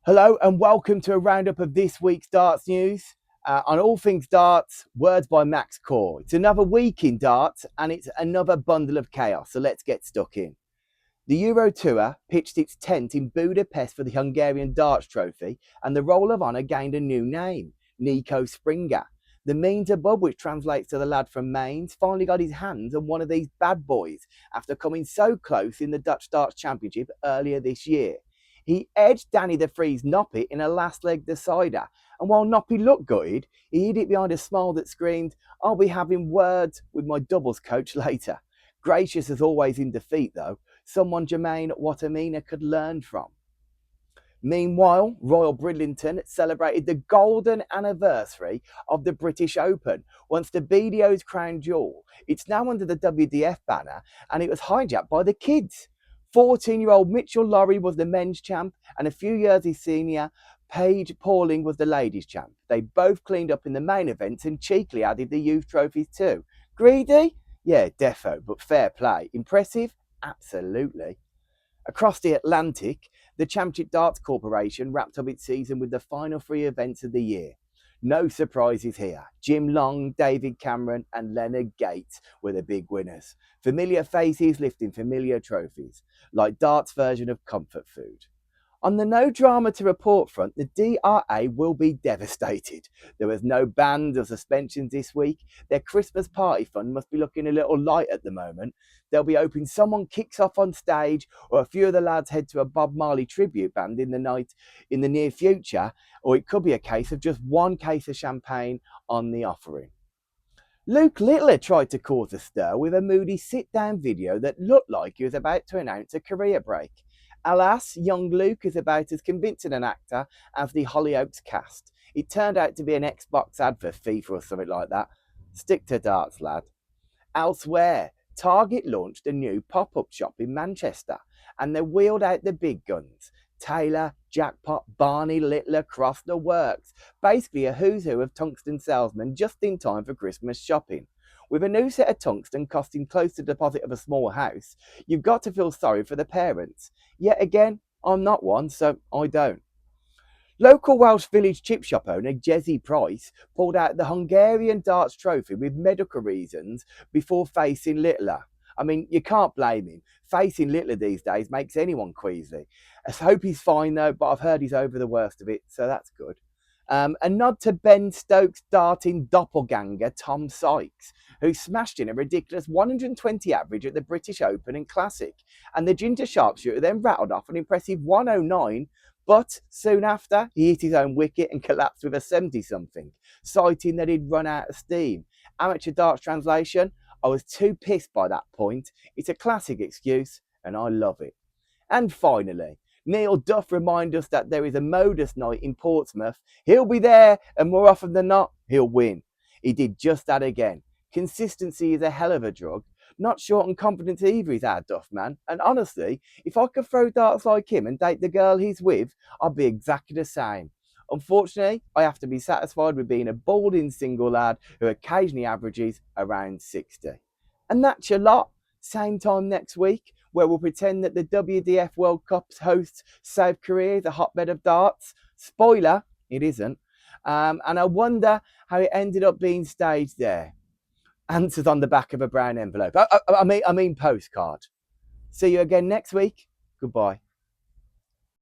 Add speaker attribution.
Speaker 1: Hello and welcome to a roundup of this week's darts news. On all things darts, words by Max Core. It's another week in darts and it's another bundle of chaos, so let's get stuck in. The Euro Tour pitched its tent in Budapest for the Hungarian Darts Trophy, and the Roll of Honour gained a new name, Nico Springer. The means above, which translates to the lad from Mainz, finally got his hands on one of these bad boys after coming so close in the Dutch Darts Championship earlier this year. He edged Danny the Freeze Noppy in a last leg decider, and while Noppy looked gutted, he hid it behind a smile that screamed, "I'll be having words with my doubles coach later." Gracious as always in defeat though, someone Jermaine Watamina could learn from. Meanwhile, Royal Bridlington celebrated the golden anniversary of the British Open, once the BDO's crown jewel. It's now under the WDF banner and it was hijacked by the kids. 14-year-old Mitchell Lawrie was the men's champ, and a few years his senior, Paige Pauling, was the ladies' champ. They both cleaned up in the main events and cheekily added the youth trophies too. Greedy? Yeah, defo, but fair play. Impressive? Absolutely. Across the Atlantic, the Championship Darts Corporation wrapped up its season with the final three events of the year. No surprises here. Jim Long, David Cameron and Leonard Gates were the big winners. Familiar faces lifting familiar trophies, like darts' version of comfort food. On the no drama to report front, the DRA will be devastated. There was no bans or suspensions this week. Their Christmas party fund must be looking a little light at the moment. They'll be hoping someone kicks off on stage, or a few of the lads head to a Bob Marley tribute band in the near future, or it could be a case of just one case of champagne on the offering. Luke Littler tried to cause a stir with a moody sit-down video that looked like he was about to announce a career break. Alas, young Luke is about as convincing an actor as the Hollyoaks cast. It turned out to be an Xbox ad for FIFA or something like that. Stick to darts, lad. Elsewhere, Target launched a new pop-up shop in Manchester, and they wheeled out the big guns. Taylor, Jackpot, Barney, Littler, cross the works. Basically a who's who of tungsten salesmen just in time for Christmas shopping. With a new set of tungsten costing close to the deposit of a small house, you've got to feel sorry for the parents. Yet again, I'm not one, so I don't. Local Welsh village chip shop owner Jesse Price pulled out the Hungarian Darts Trophy with medical reasons before facing Littler. I mean, you can't blame him. Facing Littler these days makes anyone queasy. I hope he's fine though, but I've heard he's over the worst of it, so that's good. A nod to Ben Stokes' darting doppelganger Tom Sykes, who smashed in a ridiculous 120 average at the British Open and Classic, and the ginger sharpshooter then rattled off an impressive 109, but soon after he hit his own wicket and collapsed with a 70-something, citing that he'd run out of steam. Amateur darts translation: I was too pissed by that point. It's a classic excuse and I love it. And finally, Neil Duff reminded us that there is a Modus night in Portsmouth. He'll be there, and more often than not, he'll win. He did just that again. Consistency is a hell of a drug. Not short on confidence either, is our Duff man. And honestly, if I could throw darts like him and date the girl he's with, I'd be exactly the same. Unfortunately, I have to be satisfied with being a balding single lad who occasionally averages around 60. And that's your lot. Same time next week, where we'll pretend that the WDF World Cup hosts South Korea is a hotbed of darts. Spoiler, it isn't. And I wonder how it ended up being staged there. Answers on the back of a brown envelope. I mean postcard. See you again next week. Goodbye.